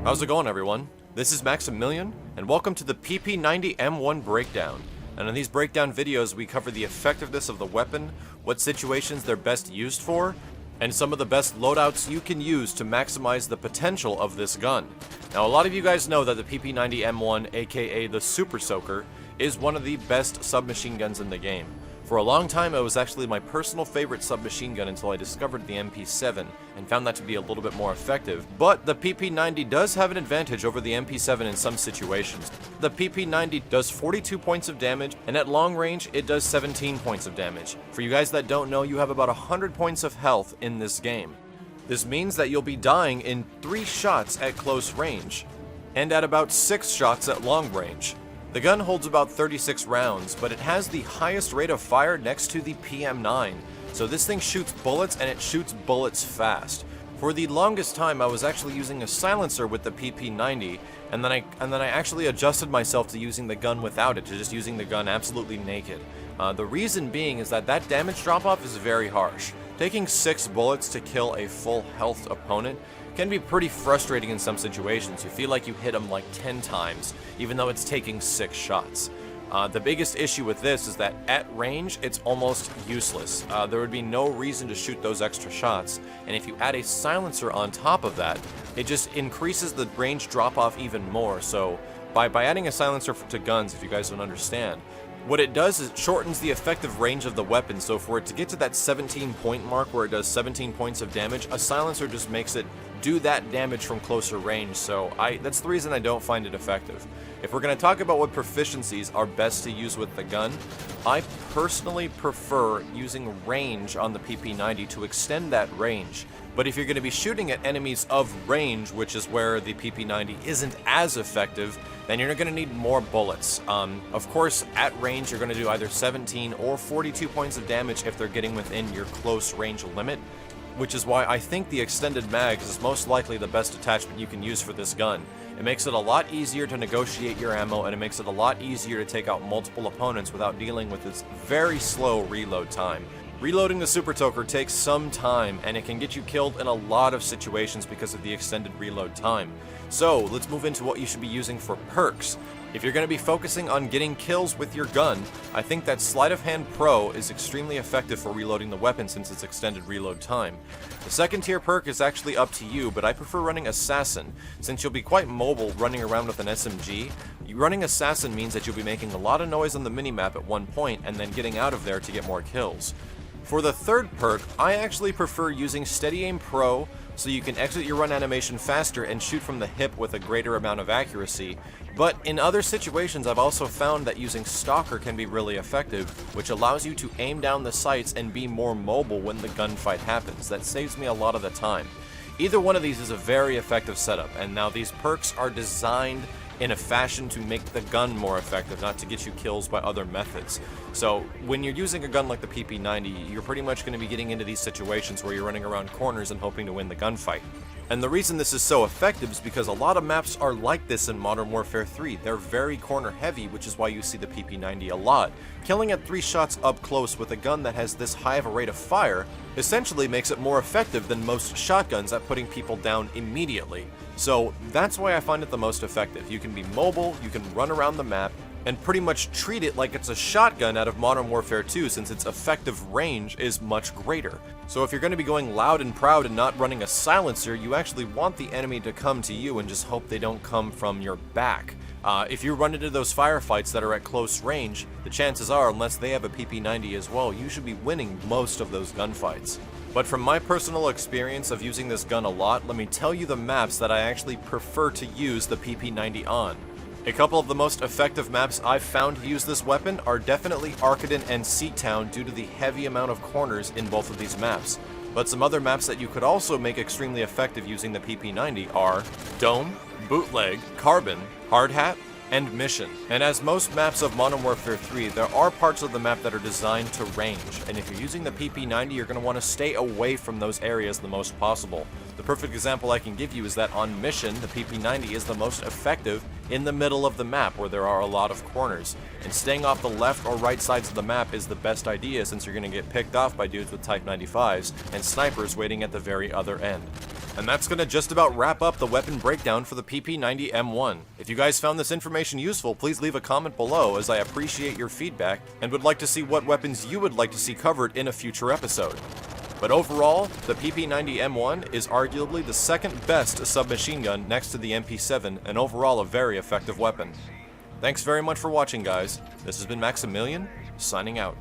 How's it going, everyone? This is Maximilian, and welcome to the PP-90M1 breakdown. And in these breakdown videos, we cover the effectiveness of the weapon, what situations they're best used for, and some of the best loadouts you can use to maximize the potential of this gun. Now, a lot of you guys know that the PP-90M1, aka the Supersoaker, is one of the best submachine guns in the game. For a long time, it was actually my personal favorite submachine gun until I discovered the MP7 and found that to be a little bit more effective. But the PP-90 does have an advantage over the MP7 in some situations. The PP-90 does 42 points of damage, and at long range, it does 17 points of damage. For you guys that don't know, you have about 100 points of health in this game. This means that you'll be dying in 3 shots at close range, and at about 6 shots at long range. The gun holds about 36 rounds, but it has the highest rate of fire next to the PM9, so this thing shoots bullets and it shoots bullets fast. For the longest time, I was actually using a silencer with the PP-90, and then I actually adjusted myself to using the gun without it, to just using the gun absolutely naked. The reason being is that damage drop-off is very harsh. Taking 6 bullets to kill a full health opponent can be pretty frustrating in some situations. You feel like you hit them like 10 times, even though it's taking 6 shots. The biggest issue with this is that at range, it's almost useless. There would be no reason to shoot those extra shots, and if you add a silencer on top of that, it just increases the range drop-off even more. So by adding a silencer to guns, if you guys don't understand, what it does is it shortens the effective range of the weapon, so for it to get to that 17 point mark where it does 17 points of damage, a silencer just makes it do that damage from closer range, so that's the reason I don't find it effective. If we're going to talk about what proficiencies are best to use with the gun, I personally prefer using range on the PP-90 to extend that range. But if you're going to be shooting at enemies of range, which is where the PP-90 isn't as effective, then you're going to need more bullets. Of course, at range, you're going to do either 17 or 42 points of damage if they're getting within your close range limit, which is why I think the extended mag is most likely the best attachment you can use for this gun. It makes it a lot easier to negotiate your ammo, and it makes it a lot easier to take out multiple opponents without dealing with its very slow reload time. Reloading the Supersoaker takes some time, and it can get you killed in a lot of situations because of the extended reload time. So, let's move into what you should be using for perks. If you're going to be focusing on getting kills with your gun, I think that Sleight of Hand Pro is extremely effective for reloading the weapon since its extended reload time. The second tier perk is actually up to you, but I prefer running Assassin, since you'll be quite mobile running around with an SMG. Running Assassin means that you'll be making a lot of noise on the minimap at one point, and then getting out of there to get more kills. For the third perk, I actually prefer using Steady Aim Pro, so you can exit your run animation faster and shoot from the hip with a greater amount of accuracy. But in other situations, I've also found that using Stalker can be really effective, which allows you to aim down the sights and be more mobile when the gunfight happens. That saves me a lot of the time. Either one of these is a very effective setup, and now these perks are designed in a fashion to make the gun more effective, not to get you kills by other methods. So when you're using a gun like the PP-90, you're pretty much going to be getting into these situations where you're running around corners and hoping to win the gunfight. And the reason this is so effective is because a lot of maps are like this in Modern Warfare 3. They're very corner heavy, which is why you see the PP-90 a lot. Killing at 3 shots up close with a gun that has this high of a rate of fire essentially makes it more effective than most shotguns at putting people down immediately. So that's why I find it the most effective. You can be mobile, you can run around the map, and pretty much treat it like it's a shotgun out of Modern Warfare 2 since its effective range is much greater. So if you're going to be going loud and proud and not running a silencer, you actually want the enemy to come to you and just hope they don't come from your back. If you run into those firefights that are at close range, the chances are, unless they have a PP-90 as well, you should be winning most of those gunfights. But from my personal experience of using this gun a lot, let me tell you the maps that I actually prefer to use the PP-90 on. A couple of the most effective maps I've found to use this weapon are definitely Arkaden and Seatown due to the heavy amount of corners in both of these maps. But some other maps that you could also make extremely effective using the PP-90 are Dome, Bootleg, Carbon, Hard Hat, and Mission. And as most maps of Modern Warfare 3, there are parts of the map that are designed to range, and if you're using the PP-90, you're going to want to stay away from those areas the most possible. The perfect example I can give you is that on Mission, the PP-90 is the most effective in the middle of the map where there are a lot of corners, and staying off the left or right sides of the map is the best idea since you're going to get picked off by dudes with Type 95s and snipers waiting at the very other end. And that's gonna just about wrap up the weapon breakdown for the PP-90M1. If you guys found this information useful, please leave a comment below, as I appreciate your feedback and would like to see what weapons you would like to see covered in a future episode. But overall, the PP-90M1 is arguably the second best submachine gun next to the MP7, and overall a very effective weapon. Thanks very much for watching, guys. This has been Maximilian, signing out.